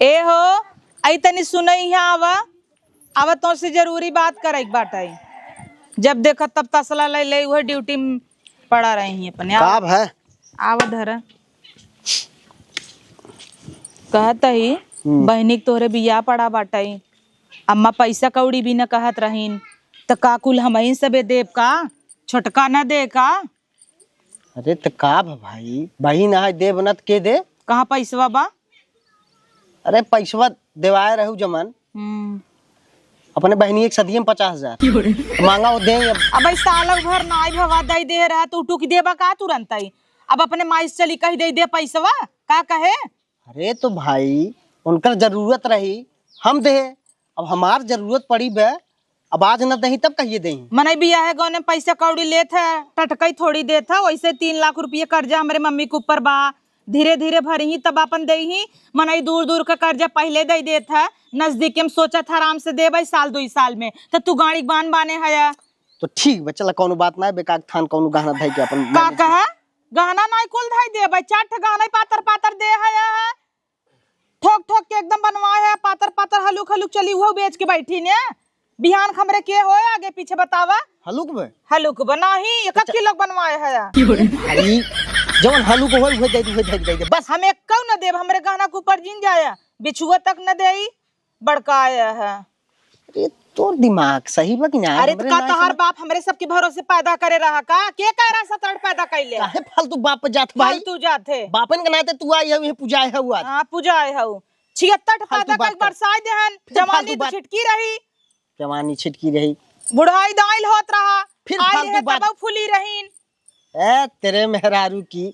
ए हो आई तनी सुनई है आवा तो से जरूरी बात करे बाटे। जब देखा तब तसला ले ले वह ड्यूटी में पड़ा रही अपने काब है आवा धरा कहत ही बहनी तोहरे बिया पड़ा बाटे। अम्मा पैसा कौड़ी भी न कहत रहीन तो काकुल हमही सबे देव का छोटका न दे का। अरे तो काब है भाई बहिन है दे बनत के दे कहाँ पैसवा बा। अरे पैसवा देवाए रहू जमन अपने बहनी एक सदिये में 50,000 मांगा वो दे। अब सालक भर नाई भवा दई दे रहा तू टुक देबा का तुरंत ही। अब अपने माइस चली कही दे पैसवा का कहे। अरे तो भाई उनकर जरूरत रही हम दे अब हमार जरूरत पड़ी बे अब आज न दही तब कहिए दही। मने बिया है गौने पैसा कौड़ी लेत है टटकई थोड़ी देत है वैसे 3 लाख रुपये कर्जा हमारे मम्मी के ऊपर बा धीरे धीरे भरी तब अपन दे ही मने दूर दूर का कर्जा पहले दे देत है नजदीक में सोचा था आराम से दे भाई साल 2 साल में तो तू गाड़ी बाने है तो ठीक बा चल कोनो बात ना बेकार थान कोनो गहना धाई के अपन का कहा गहना नहीं कुल धाई दे भाई 4 गहना पातर पातर दे है ठोक ठोक के एकदम बनवाए है पातर पातर हलुक हलुक चली वो बेच के बैठी ने बिहान खमरे के हो आगे पीछे बतावा हलुक बना ही 1 किलो बनवाए है भाई जवन हलुक होई हो दे बस हम एक कौ न देव हमरे गहना के ऊपर जिन जाया बिछुआ तक न देई बड़काया है। अरे तोर दिमाग सही बा कि ना। अरे का तोहार बाप हमरे सबके भरोसे पैदा करे रहा का के कह रहा सतड़ पैदा कैले काहे फालतू बाप जात भाई तू जाते बापन के नाते तू आई है पूजा है हुआ। हां पूजा है 76 पैदा कर बरसाई देहन जवानी तो छिटकी रही जवानी छिटकी रही बुढ़ाई दाइल होत रहा फिर फालतू बात तब फुली रहीन। ए तेरे मेहरारू की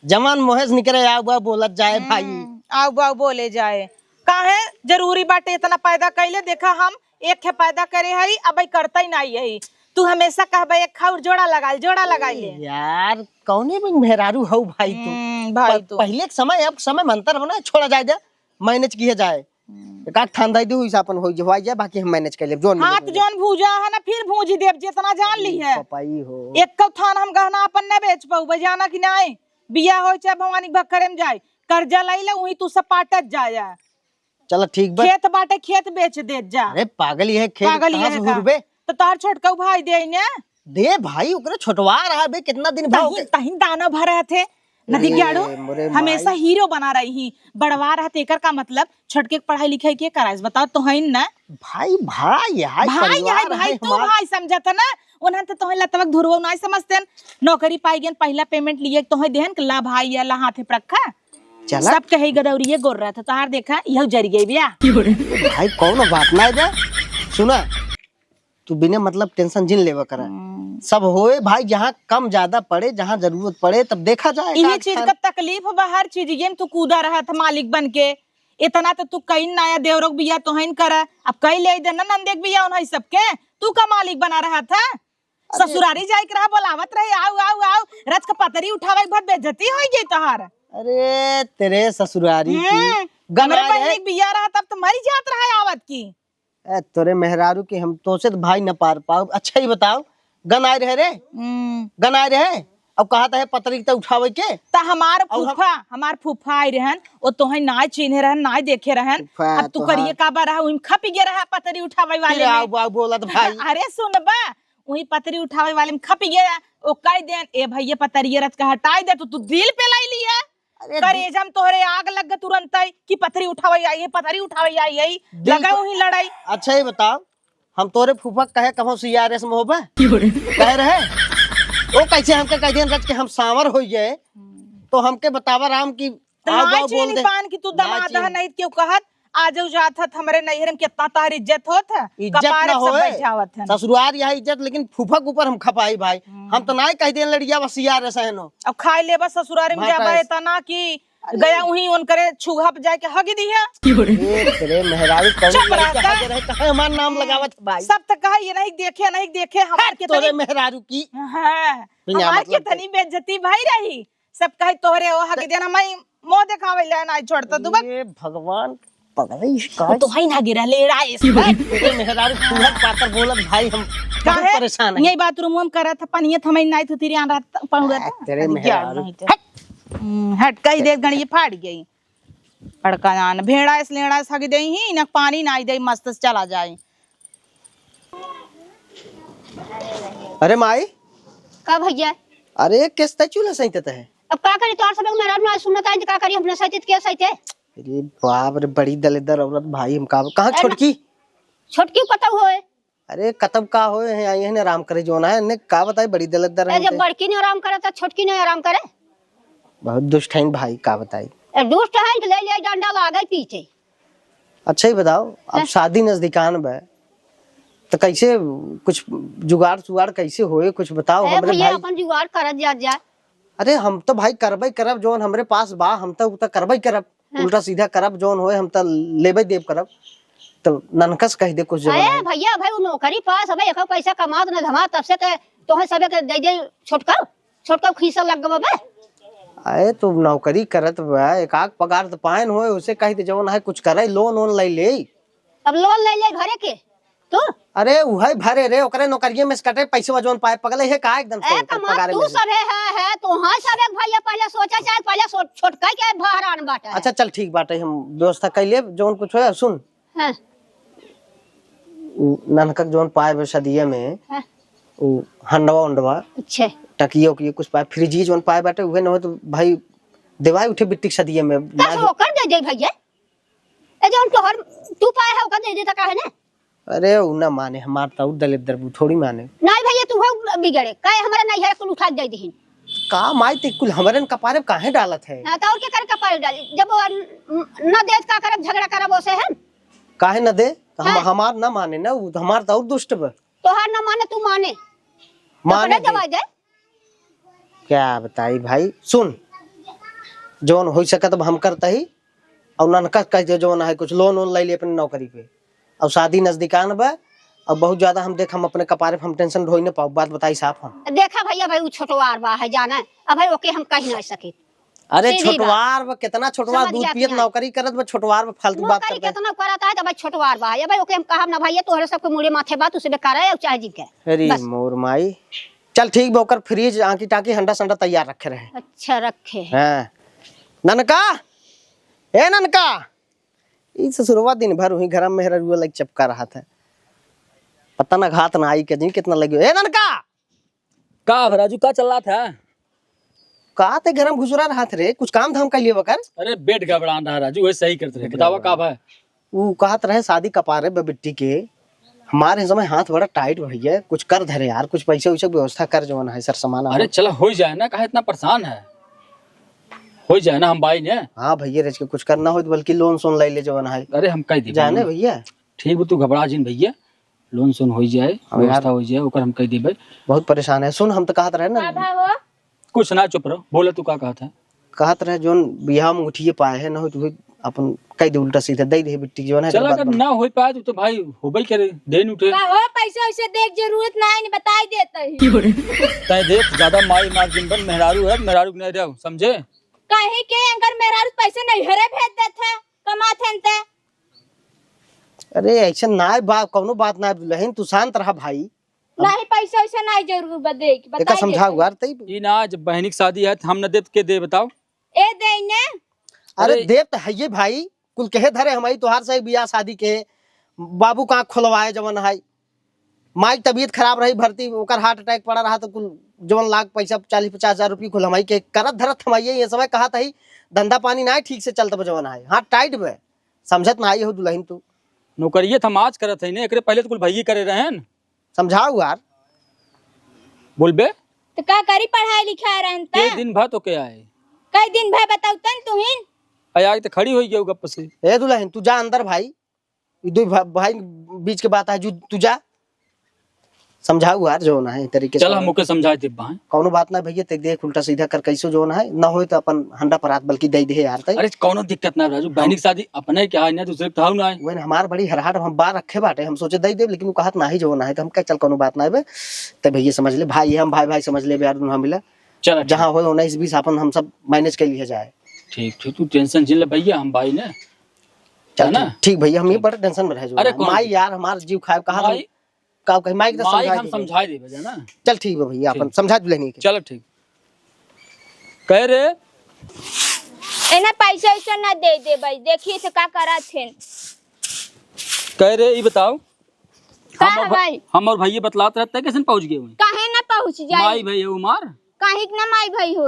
जवान मोहेश निकले आऊ बोलत जाए भाई आऊ बाऊ बोले जाए काहे जरूरी बाटे इतना पैदा कैले देखा हम एक है पैदा करे हई अब करता ही नहीं है तू हमेशा कहबे एक खाउर जोड़ा लगाई ले यार कौने भी मेहरारू हो भाई तू पहले के समय अब समय मंतर बना छोड़ा जाए दे मैनेज किया जाए एक थान दाई दे हिसाब अपन हो जाए बाकी हम मैनेज कर ले जोन हाथ जोन भूजा है ना फिर भूजी देव जितना जान ली है पपाई हो एक कौ थान हम गहना अपन न बेच पाऊ बजाना कि नहीं बिया हो चाहे भवानी भक्करे में जाए कर्जा लाई ले वही तू सब पाटत जाया। चलो ठीक बा खेत बाटे खेत बेच दे जा। अरे पागल ही है खेत पागल है का? तो तार छोटका भाई दे ने दे भाई ओकरे छोटवा रहा बे कितना दिन भाई तहिन दाना भर रहे थे नदी गाड़ो हमेशा हीरो बना रही ही बढ़वा रहा तेकर का मतलब छोटके पढ़ाई लिखाई के कराइस बताओ तो है ना भाई भाई तू भाई समझत ना उन्हन तो तोहे लतवक धुरवो नहीं समझतेन नौकरी पाई गेन पहला पेमेंट लिए तोहे देहन ला भाई या ला हाथे रखा चला सब कहे गदौरिये गोर रहा था तोहार देखा यह जरी गई बिया भाई कौन बात ना है सुना तू बिना मतलब टेंशन जिन लेवा करा सब होए भाई जहाँ कम ज्यादा पड़े जहाँ जरूरत पड़े तब देखा जाए। यही चीज का तकलीफ बा हर चीज ये तू कूदा रहा था मालिक बन के इतना तो तू कहीं नया देवरोग बिया तो हईन करा अब कहीं ले दे ना नंदेक बिया उन्हें सबके तू का मालिक बना रहा था ससुरारी जाए के रहा बोलावत रहे आओ रच का पतरी उठावे बहुत बेइज्जती हो गई तोहार। अरे तेरे ससुरारी की गनरा बिया रहा तब तो मरी जात रहा है आवत की तोरे मेहरारू के हम तो से भाई न पार पाओ। अच्छा ही बताओ गन आए रहे गन आए रहे अब कहा था पतरी तो उठावे के ता हमार फूफा आए रहन ओ तोहे ना चिन्हे रहन ना देखे रहन अब तू करिए का बा रहा उम खपी गे रहा पतरी उठावे वाले में बोलत भाई अरे सुन बा वही पतरी उठावे वाले में खपी गे ओ कह देन ए भैया पतरी रत का हटाई दे तू दिल पे लाई लिया करेजम तोहरे आग लग ग तुरंत कि पतरी उठावे आई है पतरी उठावे आई है लगा वही लड़ाई। अच्छा ही बताओ हम तोरे फूफा कहे कहो सीआरएस में होबा कह रहे ओ कैसे हमके कह दियन रच के हम सांवर हो जाए तो हमके बतावा राम की आओ बोल दे पान की तू दमाद है नहीं क्यों कहत आजो जात है हमरे नैहर में कितना तार इज्जत होत है इज्जत ना होए ससुराल यह इज्जत लेकिन फूफा के ऊपर हम खपाई भाई हम तो ना कह दियन लड़िया बस सीआरएस है नो अब खाई ले बस ससुराल में जाबा तना की गया वही उन करे छुगा पे जाके हगी दी है तेरे मेहरारू कहे हमार नाम लगावत भाई सब तो कहा ये नहीं देखे हमार के तोरे मेहरारू की हमार के तनी बेइज्जती भाई रही सब कहे तोहरे ओ हगी देन हमारी मोह दिखावे ले ना छोड़ता तू भगवान पगला तो है ना गिरा ले राय तेरे मेहरारू पूरा पातर बोलत भाई हम परेशान है यही बाथरूम में करत पनियत हमें नहीं तो तेरी आन पौड़ा तेरे मेहरारू हट कही दे गणी फाड़ गई अड़का जान भेड़ा इस लेड़ा सक दे ही न पानी ना दे मस्त से चला जाए। अरे माई का भैया अरे किस तय चूल्हा सही है। अब का करी तोर सब मेरा ना सुनता है का करी अपने सहित के सहित अरे बाप रे बड़ी दलेदर औरत भाई हम कहाँ छोटकी छोटकी कतौ होए। अरे कतब का होए हैं आई है आराम करे जो ना है ने का बताई बड़ी दलेदर है। जब बड़की ने आराम करे तो छोटकी ने आराम करे। बहुत दुष्ट है भाई का बताई। दुष्ट है ले ले डंडा लागे पीछे। अच्छा ही बताओ अब शादी नजदीकान बे तो कैसे कुछ जुगाड़ सुगाड़ कैसे होए कुछ बताओ हमरे भैया भाई। अपन जुगाड़ करत जा। अरे हम तो भाई करबई करब जोन हमरे पास बा हम तो करबई करब उल्टा सीधा करब जोन होए हम तो लेबे देब करब तो ननकस कह दे कुछ जो अरे भैया भाई नौकरी पास हमें एक पैसा कमात न धमा तब से तो है सबे के दे दे छोटका खीसा लग गबे। अरे तो नौकरी करत बा एक आग पगार तो पायन होए उसे कह दे जोन है कुछ करे लोन ओन ले। अब लोन ले घरे के तो अरे उहै भरे रे ओकरे नौकरिये में से कटे पैसे जोन पाए पगले है का एकदम से पगार तू सब है तो हां सब एक भैया पहले सोचा चाहे पहले छोटका के बहरान बाटे। अच्छा चल ठीक बाटे हम व्यवस्था कर ले जोन कुछ होए सुन। हां ननकक जोन पाए बे सदिये में उ हंडवा उंडवा अच्छा टकियो की कुछ पाए फ्रिजी जोन पाए बाटे उहे न हो तो भाई देवाई उठे बिट्टी सदिये में कैसे ओकर दे दे भैया ए जोन तोहर तू पाए है ओकर दे दे त काहे ने। अरे उ ना माने हमार तो दलिद्र थोड़ी माने नहीं भैया तू हो बिगड़े काहे हमरा नहीं है कुल उठा दे दही का माई ते कुल हमरन कपारे काहे डालत है। हां तो और के कर कपारे डाल जब न देत का करब झगड़ा करब ओसे है काहे न दे हम हमार ना माने ना उ हमार तो दुष्ट बा तोहर न माने तू माने माने दवाई दे क्या बताई भाई सुन जोन हो सकत हम करता ही और ननका कह दे जोन है कुछ लोन ओन ले अपने नौकरी पे और शादी नजदीकान बा और बहुत ज्यादा हम देख हम अपने कपारे हम टेंशन ढोई न पाऊ बात बताई साफ हम देखा भैया भाई उ छोटवार बा है जाना अब भाई ओके हम कह नहीं सके। अरे छोटवार बा कितना छोटवार दूध पियत नौकरी करत बा छोटवार बा फालतू बात करत कितना करत है तो भाई छोटवार बा है भाई ओके हम कहब ना भैया तोहरे सब के मुड़े माथे बात उसे बेकार है चाहे जी के। अरे मोर माई चल ठीक बा ओकर फ्रिज आंकी टाकी हंडा संडा तैयार रखे रहे। अच्छा रखे हां ननका ए ननका ई ससुरवा दिन भर वही घर में मेहरा रुआ लग चपका रहा था पता ना घात ना आई के दिन कितना लगे। ए ननका का राजू का चल रहा था का ते घर में घुसरा रहा थे रे कुछ काम धाम कर लिए बकर। अरे बेड गड़बड़ा रहा राजू वही सही करते रहे बतावा का भाई वो कहत रहे शादी कपारे बिट्टी के हमारे समय हाथ बड़ा टाइट भैया कुछ कर धरे यार कुछ पैसे वैसे व्यवस्था कर जो है सर सामान। अरे चला हो जाए ना कहा इतना परेशान है हो जाए ना हम भाई ने। हाँ भैया रेज के कुछ करना हो बल्कि लोन सोन ले जवन है। अरे हम कह दी जाने भैया ठीक है तू घबरा जिन भैया लोन सोन हो जाए व्यवस्था हो जाए ओकर हम कह दी भाई बहुत परेशान है। सुन हम तो कहत रहे ना कुछ ना चुप रहो बोले तू का कहता है कहत रहे जोन बियाह में उठिए पाए है ना हो तो अपन कह दे उल्टा सीधा दे दे बिट्टी जो है चल अगर ना हो पाए तो भाई होबई करे देन उठे हो पैसे वैसे देख जरूरत ना है बताई देता ही तय देख ज्यादा माई मार्जिन पर मेहरारू है मेहरारू नहीं रहो समझे काहे के अंगर मेरा पैसे नहीं हरे भेज देते कमाथे ते। अरे ऐसा ना बात कोनो बात ना दुल्हन तू शांत रहा भाई नहीं पैसे वैसे नहीं जरूर बदे बता समझाओ यार तई ई ना जब बहनी की शादी है हम न दे के दे बताओ ए देने। अरे देव तो है ये भाई कुल कहे धरे हमारी तोहार से बियाह शादी के बाबू का खुलवाए जवन है माई तबीयत खराब रही भर्ती ओकर हार्ट अटैक पड़ा रहा तो कुल जवन लाख पैसा 40-50 हजार रुपये खुल हमारी के करत धरत हमारी ये समय कहा था ही धंधा पानी ना ठीक से चलता जवन है हाथ टाइट में समझत ना आई हो दुल्हन तू नौकरिये हम आज करत है ने एकरे पहले तो कुल भैया करे रहे हैं समझाओ यार बोलबे तो का करी पढ़ाई लिखाई रहता ये दिन भर तो के आए कई दिन भाई बताऊ तन तुहिन आया तो खड़ी होई गई गप से ए दुल्हन तू जा अंदर भाई दो भाई बीच के बात है जो तू जा समझाओ यार जो ना है तरीके चल हम ओके समझा दे बा कौनो बात ना भैया ते देख उल्टा सीधा कर कैसे जो ना है ना हो तो अपन हंडा परात बल्कि दे दे यार तई। अरे कोनो दिक्कत ना राजू बहनी की शादी अपने क्या है ना दूसरे के थाऊ ना है वो हमार बड़ी हरहाट हम बार रखे बाटे हम सोचे दे दे लेकिन वो कहत ना ही जो ना है तो हम कह चल कोनो बात ना है ते भैया समझ ले भाई हम भाई भाई समझ ले यार दोनों मिला चल जहां हो 19-20 अपन हम सब मैनेज कर लिए जाए। ठीक ठीक तू टेंशन जिन ले भैया हम भाई ने चल ना ठीक भैया हम ये बड़ा टेंशन में रह जो अरे माई यार हमार जीव खाए कहा का कहीं माई के माई हम समझा समझा दे बजा ना चल ठीक है भैया अपन समझा ले नहीं चल ठीक कह रे एना पैसा वैसा ना दे दे भाई, देखिए से का करा थे। कह रहे ये बताओ का है भाई? हम और भैया बतलाते रहते कैसे पहुंच गए हुए काहे ना पहुंच जाए? माई भैया उमार काहे ना माई भाई हो,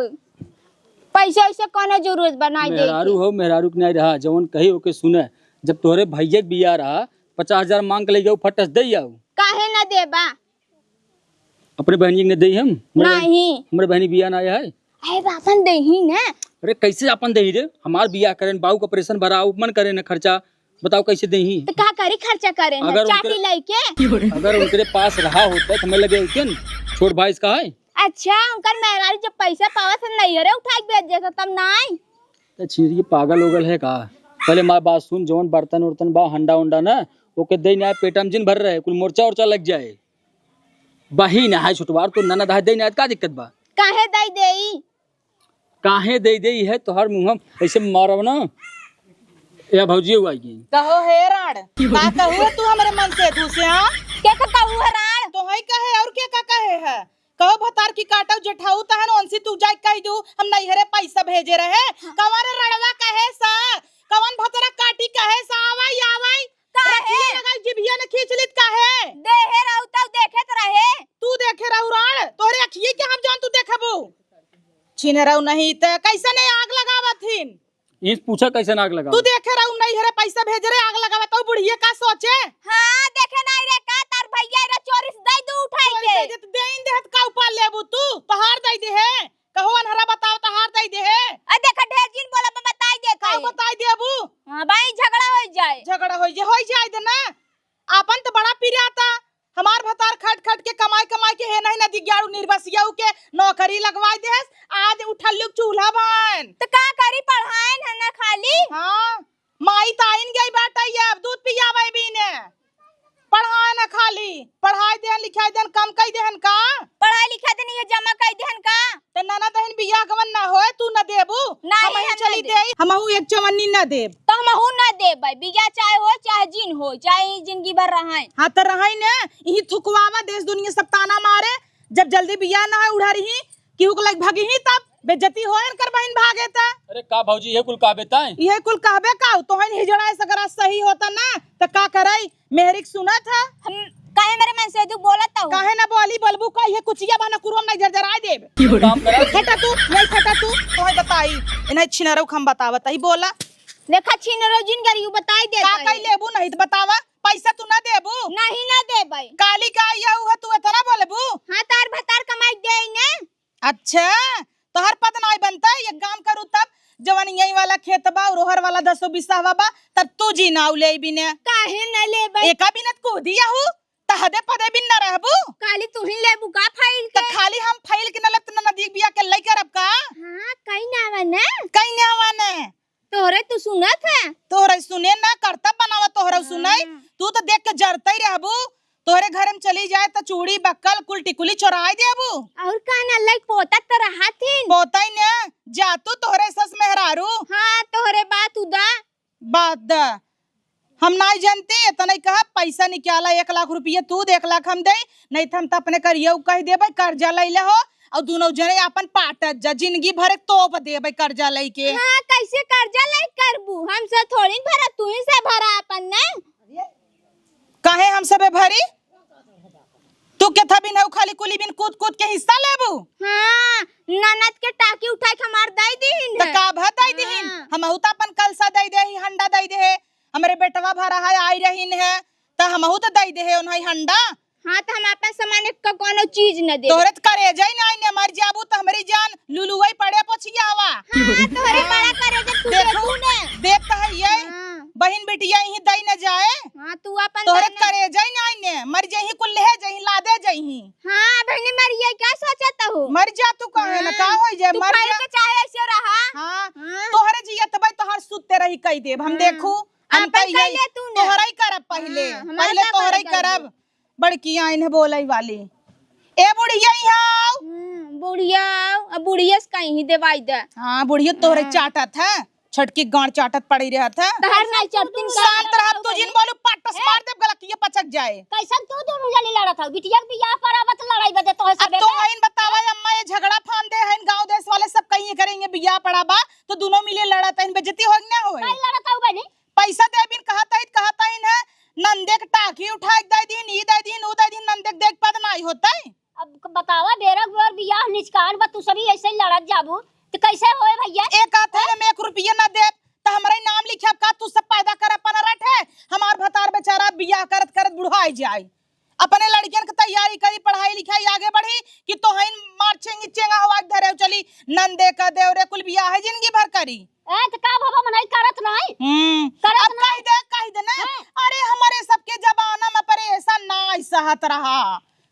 पैसा वैसा कोनो जरूरत बनाई दे। मेहरारू हो, मेहरारू के नहीं रहा जवन कही ओके सुने। जब तोहरे भैया के बिया रहा 50,000 मांग के ले जाओ, फटस दे आओ। काहे ना देबा? अपने बहनी ने दे हम नहीं हमारे बहनी बिया ना आया है। अरे बापन देही ना। अरे कैसे अपन दे रे, हमार बिया करें बाबू का ऑपरेशन भरा मन करे ना खर्चा, बताओ कैसे दे। तो का करी खर्चा करे ना, अगर चाटी लेके। अगर उनके पास रहा होता तो हमें लगे होते न छोट भाई इसका है। अच्छा उनकर मेहरारू जब पैसा पावा तो नहीं रे उठा के भेज देता तब नहीं। तो छीरिए पागल उगल है का। पहले माँ बात सुन, जवन बर्तन उर्तन बा हंडा उंडा ना ओके दे ना पेटा में जिन भर रहे कुल मोर्चा उर्चा लग जाए। बही ना है छुटवार तो ननद है दे ना का दिक्कत बा। काहे दई देई? काहे दे दे है तोहर मुंह ऐसे मारब ना या भौजी हुआ की। कहो हे राण का कहू तू हमरे मन से धुसिया के का कहू हरान? तो हई कहे और के का कहे है? कहो भतार की काटो जेठाऊ तहन ओनसी तू जाई कह दू हम नहीं हरे पैसा भेजे रहे। कवन रड़वा कहे सा, कवन भतरा काटी कहे सा आवई आवई काहे लगा जिभिया ने खींच लित काहे? देहे रहू तब देखत रहे। तू देखे रहू राण तोरे अखिए के हम जान तू देखबू छीने रहू नहीं त कैसे नहीं आग लगावथिन। इस पूछा कैसे नाक लगा। तू देखे रहू नहीं हरे पैसा भेज रे आग लगावा तो बुढ़िए का सोचे। हां देखे नहीं रे का तार भैया रे चोरी से दई दू उठाई के देइन देहत का ऊपर लेबू तू तहार दई दे है। कहो अनहरा बताओ तहार दई दे है। आ देखा ढेर जिन बोला बताई दे का बताई देबू। हां भाई झगड़ा हो जाए। झगड़ा हो जाए दे ना। आपन तो बड़ा पिराता हमार भतार खट खट के कमाई के है नहीं नदी ग्यारू निर्बसियाऊ के नौकरी लगवाई दे। आज उठल चूल्हा भान तो का करी पढ़ाएन है ना खाली। हां माई ताइन गई बाटा ये अब दूध पियावे भी ने पढ़ाए ना खाली पढ़ाई देन लिखाई देन कम कई देहन का। पढ़ाई लिखाई देन ये जमा कई देहन का। ते नाना तहन बियाह गवन ना होए तू न देबू। नहीं, हम हम चली ना दे हमहू एक चवन्नी न देब। तो हम हूं ना दे भाई, बिया चाहे हो चाहे जिन हो चाहे जिंदगी भर रहाए। हां त रहई ने यही थुकवावा देश दुनिया सब ताना मारे। जब जल्दी बियाह ना है उड़ारी ही केहू को लग भागी ही तब बेइज्जती होए कर बहन भागे ता। अरे का भौजी ये कुल का बेताए ये कुल कहबे का तोहन हिजड़ा सगरा सही होता ना त का करई मेहरिक सुना था। हम काहे मेरे मन से तू बोलत हूं? काहे ना बोली बलबू का ये कुचिया बना कुरम नहीं जरजराई देब। काम करा फटा तू नहीं फटा तू तोहे बताई इन्हें छिनरो हम बतावत ही बोला देखा छीन रोजिन गरियो बताई दे का कई लेबू नहीं तो बतावा पैसा तू ना देबू। नहीं ना दे भाई। काली का यहू है तू इतना बोलबू। हां तार भतार कमाई दे ने। अच्छा तोहर पता नहीं बनता ये काम करू तब जवन यही वाला खेत बा रोहर वाला 10-20 बा तब तू जी नाउ ले बिने काहे न ले भाई? एका बिनत को दिया हूं तहदे पदे बिन न रहबू। काली तू ही लेबू का फाइल त के? खाली हम फाइल के न लत न नदी बिया के लई करब का। हां कई ना वने कई ने हवाने तोरे तू सुनत है? तोहरे सुने ना करतब बनावा तोहरा सुनाई। तू तो देख के जरते ही रहबू। तोहरे घर में चली जाए तो चूड़ी बक्कल कुल टिकुली चोराई देबू। और का ना लई पोता त रहाथिन पोताई ने जा तू तोहरे सस मेहरारू। हां तोरे बात उदा बात दा हम नहीं जानते तो नहीं कहा पैसा निकाला 1 लाख रुपया तू 1 लाख हम दे नहीं तो हम तो अपने करियो कह देबे कर्जा लैले हो और दोनों जने अपन पाटत जा जिंदगी भर तोप देबे कर्जा लई के। हां कैसे कर्जा लई करबू? हम से थोड़ी भरा तू ही से भरा अपन ने। काहे हम सबे भरी तू के था बिन खाली कुली बिन कूद कूद के हिस्सा लेबू। हां ननद के टाकी उठाई के हमार दई दीन त का भ दई दीन हमहू त अपन कलसा दई दे ही हंडा दई दे हमरे बेटवा भरा है आई रहीन है त हमहू त दई दे ओनही हंडा। हां त हम अपन सामान का कोनो चीज न दे। तोरे त करे जाई नहीं ने मर जाबू त हमरी जान लुलुई पड़े पछिया हवा। हां तोरे बड़ा करे जे तू देखू ने देख त है ये बहन बेटिया ही दई न जाए। हां तू अपन तोरे त करे जाई नहीं ने मर जही कुल ले जही लादे जही। हां बहनी मरिए क्या सोचत हो? मर जा तू कहे न का होई जाए मर जा के चाहे ऐसे रहा। हां तोहरे जियत बई तोहर सुते रही कई देब हम देखू हम त ये तोहरा ही करब पहले पहले तोहरा ही करब। बड़की आइन बोलई वाली ए बुढ़िया यहाँ बुढ़िया अब बुढ़िया से कहीं ही देवाई दे। हां बुढ़िया तोहरे चाटत है छटकी गांड चाटत पड़ी रहत है। तहर नहीं चटतिन शांत रह तू जिन बोलू पट टस मार दे गलत ये पचक जाए। कैसन तू दोनों जनी लड़त हो बिटिया के बियाह पर आवत लड़ाई बदे तो अब सबे तो हइन बतावा अम्मा ये झगड़ा फान दे हइन गांव देश वाले सब कहीं करेंगे बियाह पड़ाबा तो दोनों मिले लड़त हइन बेइज्जती होग ना होए। कई लड़त हो बनी पैसा दे बिन कहता हइन है नंदे के टाकी उठा दे दिन ई दे दिन उ दे दिन नंदे के देख पद नहीं होता है। अब बतावा बेरा गोर बियाह निचकान बा तू सभी ऐसे ही लड़त जाबू तो कैसे होए भैया। एक आते हैं में 1 रुपया ना दे तो हमारा नाम लिखा का तू सब पैदा कर अपन रटे हमार भतार बेचारा बियाह करत करत बुढ़ाई जाए अपने लड़कियन के तैयारी करी पढ़ाई लिखाई आगे बढ़ी कि तो हइन मारचेंगी चेंगा हवा धरे चली नंदे का देवरे कुल बियाह है जिंदगी भर करी। ए त का बाबा मनाई करत नहीं अब कह दे ना अरे हमारे सबके जमाना में पर ऐसा ना सहत रहा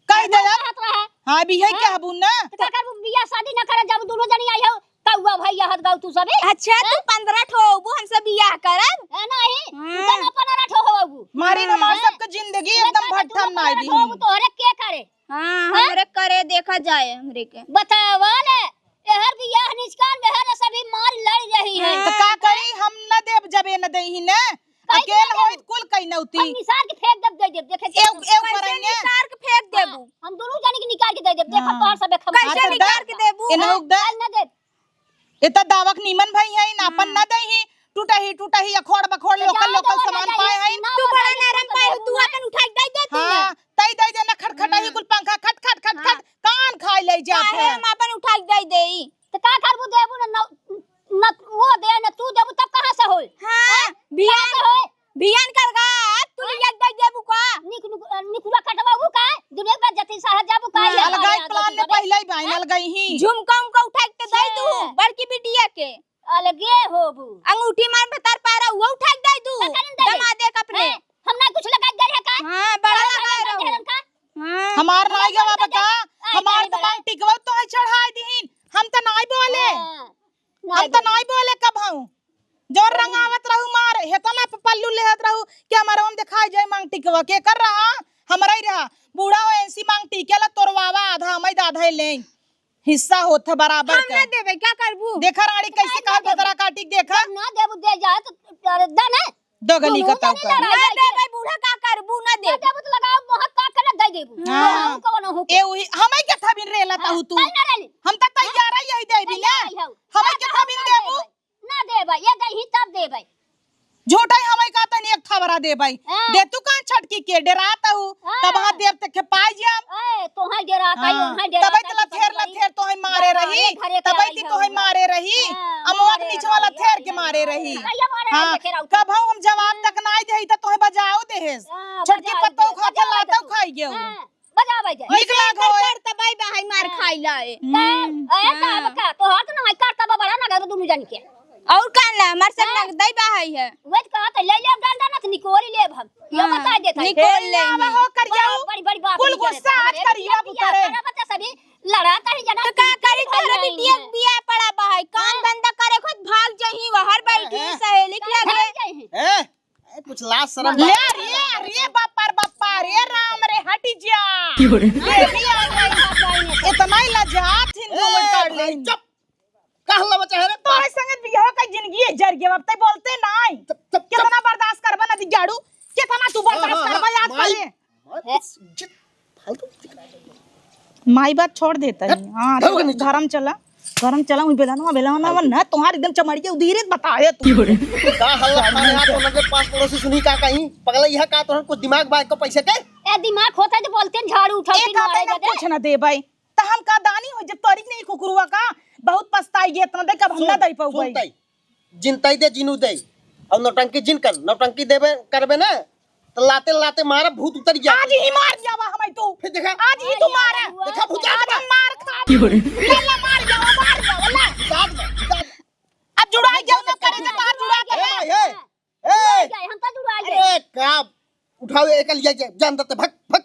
कह दे यार। हां भी है क्या बुन ना त का कर बियाह शादी ना करे जब दोनों जनी आई हो कौवा भैया हद गाऊ तू सबे। अच्छा तू 15 ठोबू हम सब बियाह करब ए नहीं तू तो 15 ठो होबू मारी हमार सबके जिंदगी एकदम भट्ठम नाई दी होबू तो हरे के करे। हां हमरे करे देखा जाए हमरे के बतावा ले एहर बियाह निचकान बेहर सभी मार लड़ रही है तो का करी हम न देब जबे न देही ने अकेल होइत कुल कई नौती हम निसार के फेंक दब दे देखे एव करेंगे निकाल के फेंक देबू हम दोनों जाने के निकाल के दे दे देखो तोहर सबे खबर कैसे निकाल के देबू इनहु द न दे एता दावक नीमन भई है ना अपन न देही टूटा ही अखोड़ बखोड़ लोकल सामान पाए है तू बड़ा नरम पाए तू अपन उठा के दे देती हां तई दई देना खटखटाई कुल पंखा खट खट खट खट कान खाई ले जा है हम अपन उठा के दे देई तो का करबू देबू न वो दे न तू देबू तब कहां से होई। हां बियान होए बियान करगा तू लिया दे देबू का निकुला कटवाबू का दुनिया में जति सहज जाबू का अलगाई प्लान में पहले ही बाइन अलगाई ही झुमका उमका उठा के दे दू बड़की बिटिया के अलगे होबू अंगूठी मार भतार पारा वो उठा के दे दू दमादे का अपने हम ना कुछ लगा दे का हां बड़ा लगा रहो हां हमार नाई गवा बता हमार तो मांग टिकवा तो है चढ़ाई दीन हम तो नाई बोले हम तो नाई बोले कब हूं जो रंगावत रहू मार हेतना ना पल्लू लेहत रहू के हमारा हम दिखाई जाए मांग टिकवा के कर रहा हमरा ही रहा बूढ़ा हो ऐसी मांग टिकेला तोरवावा आधा हमें आधा ले हिस्सा होत है बराबर हम ना देबे क्या करबू देखा रानी कैसे कहा भदरा काटी देखा ना देबू दे जा तो दे ना दो गली का ताऊ का ना देबे बूढ़ा का करबू ना दे देबू तो लगाओ बहुत का कर दे देबू हम कौन हो ए वही हमें के थबिन रेला ताऊ तू हम त तैयार है यही देबी ना हमें के थबिन देबू ना देबे ये दही तब देबे झूठा ही हमें का तनी एक थबरा दे भाई दे तू कहां छटकी के डराता हूं तब हाथ देव तक के पाई जा ए तो है डराता है है डराता तब तला थेर तो है मारे रही तब तो है मारे रही अमवा के नीचे वाला थेर के मारे रही हां कब हम जवाब तक नहीं देई त तोहे बजाओ देहेस छटकी पत्तो खा के लाता खाई गेऊ बजा बजा निकला घोए तबाई बाई मार खाई लाए ए का तो हाथ ना काटता बड़ा ना कर दोनों जान के और कान ला हमार सब नग दई बाहई है वेट कहा त ले ले डंडा ना निकोल ले हम ये बता देता है निकोल ले अब हो कर जाओ बड़ी बड़ी बात कुल गुस्सा आज करिया पुतरे बता सभी लड़ाता ही जना तो का करी तोरा बिटिया बिया पड़ा बाहई कान बंद करे खुद भाग जही वहर बैठी सहेली के लगे ए कुछ लाज शर्म ले रे बापा रे राम रे हट जा इतना ही लजात हिंदू में कर ले चुप कहला बचा है रे तोरे संगत बियाह का जिंदगी जर के वक्त बोलते नहीं कितना बर्दाश्त करबा ना दिगाड़ू कितना तू बर्दाश्त करबा याद करे माई बात छोड़ देता है हां धर्म चला वही बेलाना ना तुम्हारे एकदम चमड़िए उधीरे बताए तू का हल्ला खाने हाथ तो नजर पास पड़ोसी सुनी का कहीं पगला यह का तो कुछ दिमाग बाय को पैसे के ए दिमाग होता है तो बोलते हैं झाड़ू उठाओ एक आते ना कुछ ना दे भाई त हम का दानी हो जब तारीख नहीं कुकुरुआ का बहुत पछताई इतना दे कब हम ना दई पाऊ भाई जिनताई दे जिनु दे और नौटंकी जिन कर नौटंकी देबे करबे ना तो लाते लाते मारा भूत उतर गया आज ही मार जावा हमें तू फिर देखा आज ही तू मारा देखा भूत आज हम मार खा ले मार जावा ना अब जुड़ाई जाओ ना करे तो कहां जुड़ा के ए हम तो जुड़ा गए अरे का उठाओ एक लिया जान दते भग भग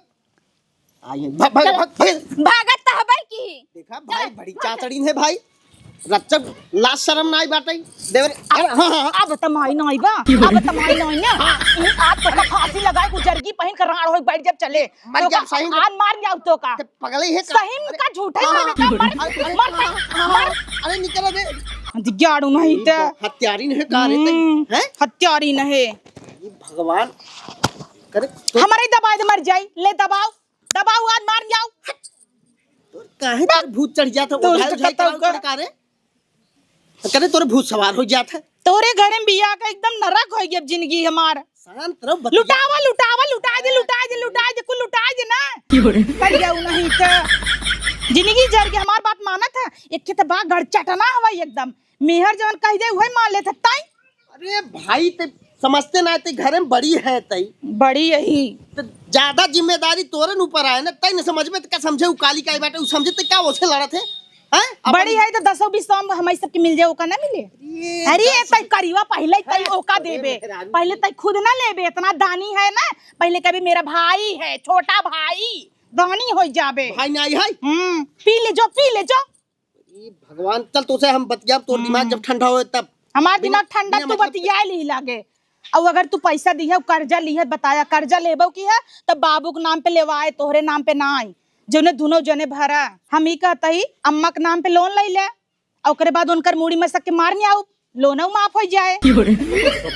आइए भग भग भग भागत हबै की देखा भाई बड़ी चाचड़ी है भाई रच्चक लाज शर्म नहीं बाटे देवर हां अब तमाई नहीं बा अब तमाई नहीं ना आज तो फांसी लगाए गुजरगी पहन कर राड़ होई बैठ जब चले मर जा सही आज मार जाओ तो का पगले है सही का झूठा ही मर अरे निकल दे दिगाड़ू नहीं ते हत्यारी है का रे हैं हत्यारी नहीं भगवान करे हमारे ही दबा दे मर जाई ले दबाओ दबाओ आज मार जाओ तो काहे तर भूत चढ़ जाता तो उठाए उठाए कतौ कराओ कर। करे करे तोरे भूत सवार हो जाता तोरे घर में बिया का एकदम नरक हो गई अब जिंदगी हमार शांत रहो लुटावा लुटावा लुटा दे कुल लुटा दे ना कर जाऊ नहीं तो जिंदगी जर के हमार बात मानत है एक के तबा गड़ चटना हवा एकदम मेहर जवन कह दे वही मान लेत ताई अरे भाई ते समझते ना ते घर में बड़ी है तई बड़ी यही तो ज्यादा जिम्मेदारी तोरे न ऊपर आए ना तई न समझ में तो क्या समझे उ काली काई बाटे उ समझे ते क्या ओसे लड़त है हैं बड़ी है तो 10-20 हमारे सबके मिल जाए ओका ना मिले अरे तई करीवा पहले तई ओका देबे पहले तई खुद ना लेबे इतना दानी है ना पहले कभी मेरा भाई है छोटा भाई दानी हो जाबे भाई नहीं है पी ले जो ये भगवान चल तो से हम बतिया तोर दिमाग जब ठंडा हो तब हमार दिमाग ठंडा बिना तू मतलब बतिया ली लागे और अगर तू पैसा दी है कर्जा ली है बताया कर्जा लेबो की है तब बाबू के नाम पे लेवाए तोहरे नाम पे ना आई जोने दोनों जने भरा हम ही कहता ही अम्मा के नाम पे लोन ले ले और ओकरे बाद उनकर मूड़ी में सके मारने आओ लोन माफ हो जाए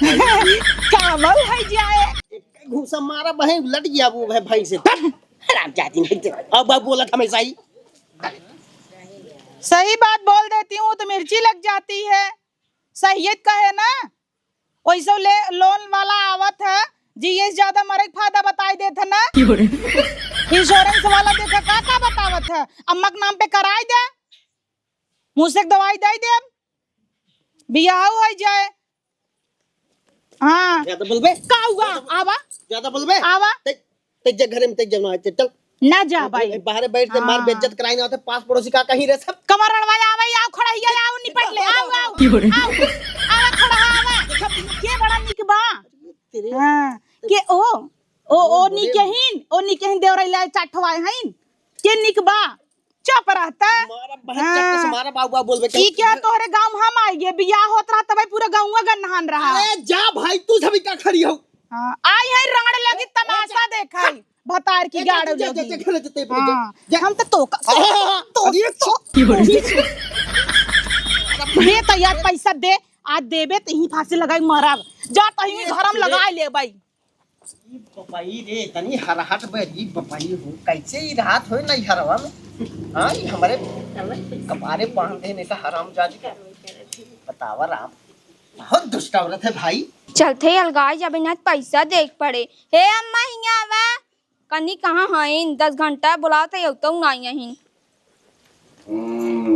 कामल हो जाए एक घूसा मारा बहे लट गया वो भाई से हराम जाती नहीं अब बाबू बोला हमेशा ही सही बात बोल देती हूँ तो मिर्ची लग जाती है सहियत का है ना वैसे ले लोन वाला आवत है जीएस ज्यादा मरे फायदा बताई देता ना इंश्योरेंस वाला देखा का बतावत है अम्मा के नाम पे कराई दे मुँह से दवाई दे दे बियाह हो जाए हाँ ज्यादा बोलबे का हुआ आवा ज्यादा बोलबे आवा ते घर में ते जब ना चल ना जा भाई बाहर बैठ के मार बेइज्जत कराई ना होते पास पड़ोसी का कहीं रह सब कमर अड़वाया आवे आओ खड़ा हिया आओ निपट ले आओ आवा खड़ा आवा के बड़ा निक बा तेरे हां के ओ निकहीन देवरा ला चाठवाए हईन के निक बा चुप रहता मारा बहन चक्कर से मारा बाबू बोलबे की क्या तोहरे गांव हम आई गे बियाह होत रहा तबे पूरा गांववा गन्नहान रहा अरे जा भाई तू सभी का खड़ी हो हां आई है रंगड़ लगी तमाशा देखई भतार की गाड़ो लगी हम तो दे तैयार पैसा दे आज देबे त ही फांसी लगाई मरब जा तही घरम लगा ले भाई बपाई रे तनी हरहट बरी बपाई हो कैसे ही रात हो नहीं हरवा में हां ये हमारे कपारे बांधे नहीं तो हराम जादी का बतावा राम बहुत दुष्ट औरत है भाई चलते अलगाई जब इन्हें पैसा देख पड़े हे अम्मा हिया आवा कनी कहाँ हईन 10 घंटा बुलाते तो नहीं हईन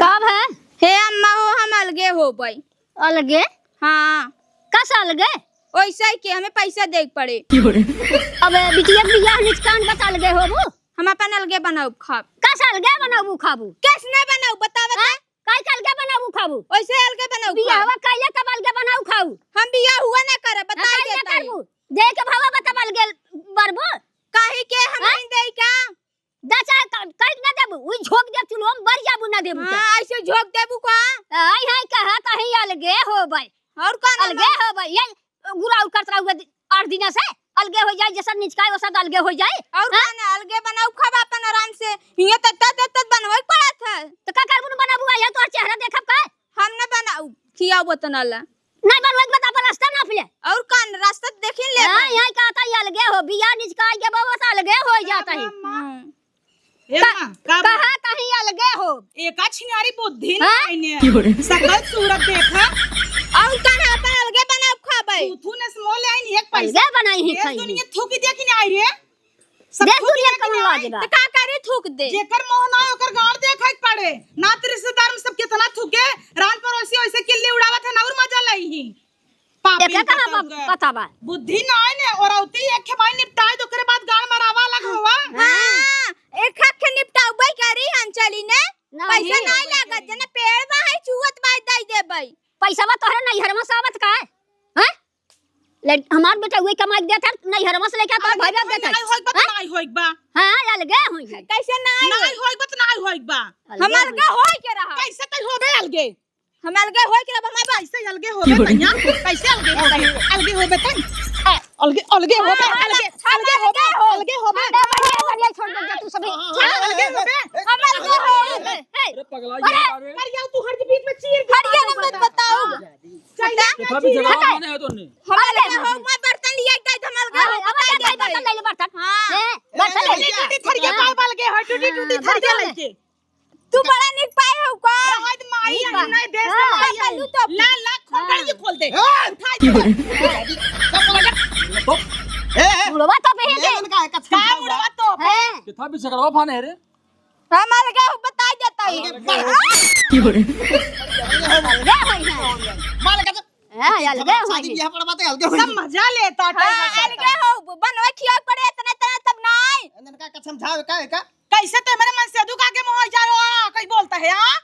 कब है हे अम्मा हो हम अलगे हो भाई अलगे हाँ कस अलगे वैसे ही के हमें पैसा देख पड़े अब बिटिया बियाह निचकान बस अलगे हो वो हम अपन अलगे बनाऊ खाब कस अलगे बनाबू खाबू कैसे बनाऊ बतावा काई अलगे बनाबू खाबू वैसे अलगे बनाऊ बियाहवा काइले कब अलगे बनाऊ खाऊ हम बियाह हुआ ना करे बता काइले देता करबू दे के भावा बता अलगे बरबो काहे के हम नहीं दे का दचा काट ना देबू उई झोक दे चुलो हम बर जाबू ना देबू हां ऐसे झोक देबू का आई हाय कहा कहीं अलगे हो भाई और कौन अलगे हो भाई ये गुराउ करता हुआ 8 दिन से अलगे हो जाए जैसा निचकाए वैसा अलगे हो जाए और कौन अलगे बनाऊ खब अपन आराम से हिया तत बनवाई पड़ा था तो का करबू बनाबू आया तो चेहरा देखब का हम ना बनाऊ खियाओ बतनाला नहीं बनवाई बता पर रास्ता ना फले और कौन रास्ता देख ले हां यही कहता ये अलगे हो बिया निचकाए के बाबा अलगे हो जाता है कहा कहीं अलगे हो एका छिनारी बुद्धि हाँ? नहीं सकल सूरत देखा और कौन अपन अलगे बनाऊ खाबै तू ने स्मॉल लाइन एक पैसा अलगे बनाई है ये खाई दुनिया थूकी दे कि नहीं आई रे सब देख थूकी दुनिया दे कि कम नहीं आई? लाजगा तो का करे थूक दे जेकर मोह ना ओकर गांड देखै पड़े ना ते रिश्तेदार में सब कितना थूके रान पड़ोसी ऐसे किल्ली उड़ावत है ना और मजा लई ही पापी एक कहां पता बा बुद्धि ना है ने और औती एक के भाई निपटाए तो करे बाद गांड मरावा लग होवा हां एक हक के निपटाऊ भाई करी हम चली ने नहीं। पैसा नहीं लागत जना पेड़ बा है चुवत बाई दई देबै पैसा बा तोहरे नहीं हरमा सावत का है हमार बेटा वही कमाई देता नहीं हरमा से लेके तो भाई देता नहीं होइक बा नहीं होइक बा हां अलगे होई कैसे नहीं नहीं होइक बा नहीं होइक बा हम अलगे होई के रहा कैसे तई होबे अलगे हम अलगे होई के रहा हमारे कैसे अलगे होबे तैया कैसे अलगे होबे तई अलगे अलगे होबे अलगे होबे अलगे होबे बढ़िया छोड़ दे तू सभी अलगे होबे हम अलगे होई अरे पगला ये अरे कर जाओ तू हर के बीच में चीर हरिया ने मत बताओ चाहिए देखा भी जवाब माने है तोने हम अलगे हो मैं बर्तन लिया गई हम अलगे हो अब बता ले बुढ़वा तो पे है इनका है कसम का बुढ़वा तो हैं कितना भी झगड़वा फाने है रे हम अलगे हो बता देता ही अलगे होई है मार कसम हां अलगे शादी होई बियाह पड़वा ते अलगे सब मजा लेता अलगे हो बनवा खिया पड़े इतने इतने तब नहीं इनका कसम झाव का कैसे ते मेरे मन से दुखा के मोह जा रो कई बोलता है हां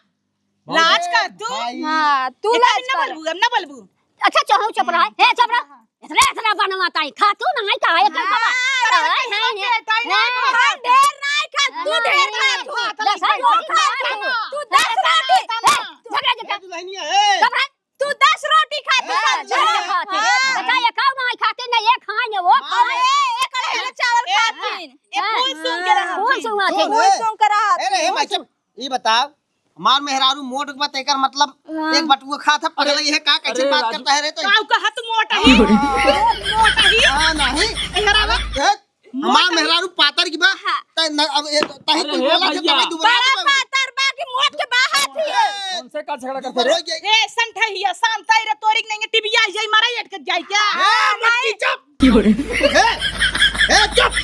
लाज कर तू हां तू लाज ना कर बलबू अब ना बलबू अच्छा चढ़ो चुप रहा है चुप रहा इतना बनवाता है खा तू नहीं का है कर बाबा हम ढेर नहीं खा तू ढेर खा तू 10 रोटी झगड़ा झगड़ा तू नहीं है तू 10 रोटी खा बता ये खाओ नहीं खाते नहीं ये खाएंगे वो खाए एक अड़े चावल खातीन ए फूल सुन के रहा कौन सुना थे फूल सुन के रहा अरे भाई चुप ये बताओ हमार मेहरारू मोट बात एकर मतलब एक बटुआ खा था पगला ये का कैसे बात करता है रे तो काऊ का हाथ मोटा ही मोटा ही हां नहीं हमार मेहरारू पातर की बा तही कुल बोला के तभी दोबारा पातर बाकी मोट के बाहर थी कौन से का झगड़ा करते रे ए संठा ही शांता रे तोरिक नहीं टिबिया जाई मारा अटक जाई क्या मत चुप ए चुप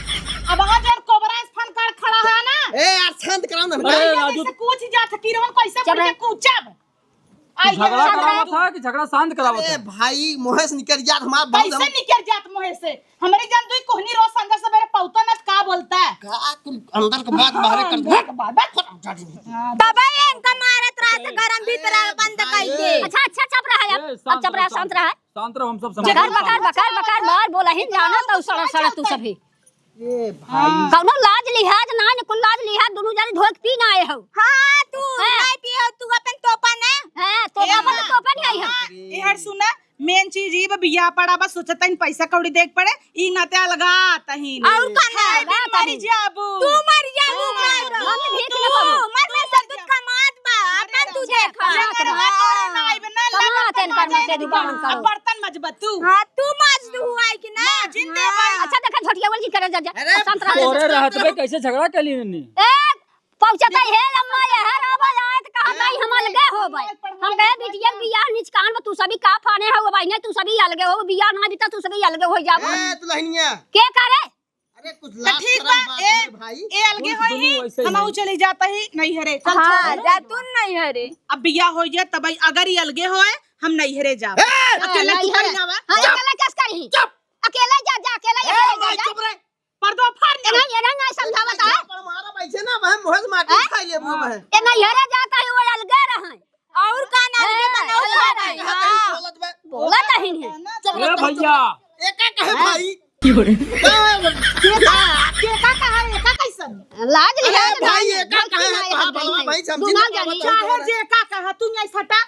अब वहां जब कोबरा फन कर खड़ा है ना ए यार शांत कराओ ना अरे राजू कैसे कुछ जा किरण कैसे चल पड़ के कूचब आई झगड़ा करावा था कि झगड़ा शांत करावा ए था भाई मोहेश निकल जा हमार बहुत कैसे निकल जात मोहे से हमारी जान तू कोहनी रोज संग से मेरे पौता न का बोलता है का कुल अंदर के बात बाहर कर दे बाबा इनका मारत रात गरम भीतर बंद कर दे अच्छा अच्छा चुप रहा है अब चुप रहा शांत रहा शांत रहो हम सब समझ बकार बाहर बोला ही जाना तो सड़ा सड़ा तू सभी ए भाई कौनो लाज लिहाज ना ने कुल लाज लिहाज दोनों जाने धोक पी ना आए हो हां तू नहीं पियो तू अपन तोपा ने हां तो अपन तोपा नहीं आई हो ए हर सुना मेन चीज ई बिया पड़ा बस सोचता इन पैसा कौड़ी देख पड़े ई नाते लगा तही और खाना मर जाबू तू मर जाबू हम भीख न पाबू मर में सब कुछ कमात बा अपन तू देखा बर्तन मजबत तू हां तू माज दू आई कि ना जिंदे अच्छा देखा झटिया वाली करे जा शांत तोरे रहा रहत में कैसे झगड़ा कली ने ए पहुंचता है लम्मा ये है रावल आए तो कहां भाई हम अलगे हो भाई हम गए बिटिया बियाह निच कान में तू सभी का फाने हो भाई नहीं तू सभी अलगे हो बियाह ना बीता तू सभी अलगे हो जाबो ए तू लहनिया के करे अरे कुछ लाज ठीक शर्म बा बात ए है भाई ए अलगे होई दोनों वैसे ही हम हैं। चली जाता ही नहीं हरे चल हां चल जा तू नहीं हरे अब बिया हो जाए तब अगर ये अलगे होए हम नहीं हरे जा अकेले तू कहीं ना हां अकेला कैसे करी चुप अकेला जा जा अकेला ए जा भाई चुप रे पर्दो फाड़ दे ये ना समझावत है पर मारा पैसे ना वह मोहेश माटी खाई ले वो है ये नहीं हरे जाता है वो अलगे रहे और का ना बनाओ बोलत बे बोला नहीं है ए भैया एक एक है भाई के का कहा है का कैसन लाज लिहाज अरे भाई एक एक है कहां बोलवा भाई समझी ना चाहे जे का कहा तू नहीं सटा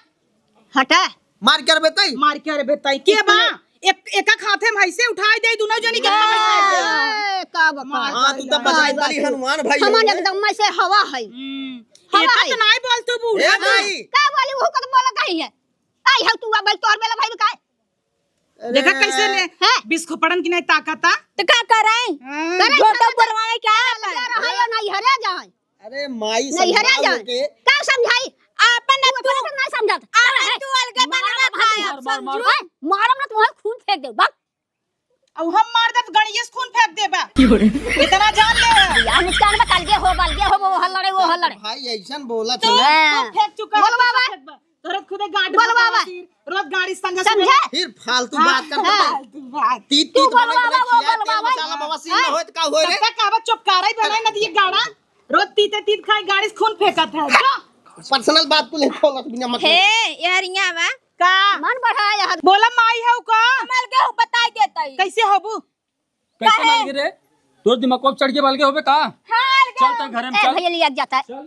हटा मार कर बेतई मार के अरे बेताई के बा एक खाते में ऐसे उठाई दे दोनों जनी के बैठा दे का बका हां तू तो बचाई वाली हनुमान भाई हमन एकदम में से हवा है एक तो नहीं बोल तू बूढ़ा ए भाई का वाली वो कद बोला कही है आई हल तू अब तोर बेला भाई का देखा कैसे ने हैं? बिस खोपड़न की नहीं ताकत आ तो का करें छोटा बरवाए क्या रहा है नहीं हरे जाए अरे माई नहीं हरे समझाओ जाए के का समझाई अपन तू ना समझत तू अलगे बनवा खाया मार मारम ना तुम्हारे खून फेंक दे बक अब हम मार दे गणियस खून फेंक देबा इतना जान ले यार निकाल में कल के हो वो हल्लड़े वो हल्लड़े भाई ऐसन बोला तू चला फेंक चुका बोल बाबा। तुरंत खुदे गाड़ी बोल बाबा। रोज गाड़ी संग समझे फिर फालतू बात कर फालतू बात तीत तू तीत बोल बने बाबा, वो खिया बोल तेल बाबा। मसाला बवासीर न होत का होय रे तब कहबा चुपकारा ही बनाए ना दिए गाड़ा रोज तीते तीत खाई गाड़ी से खून फेंकत है जो पर्सनल बात को ले खोलत बिना हे मतलब यारिया बा का मन बढ़ाया है बोला माई है का हम अलगे हो बता देता ही कैसे होबू कैसे माल गिरे तोर दिमाग को चढ़ के बाल के होबे का चल तय घर में ए चल भैया लिया जाता है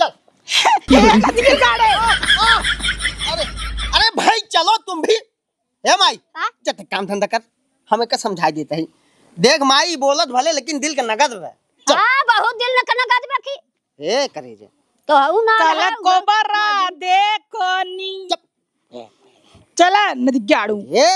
चल अरे अरे भाई चलो तुम भी ए माई हाँ? जब काम धंधा कर हमें का समझा देता है देख माई बोलत भले लेकिन दिल का नगद रहे हां बहुत दिल न कना गाज रखी ए करे जे तो हूं ना कल कोबरा देखो नी चला नदी गाड़ू ए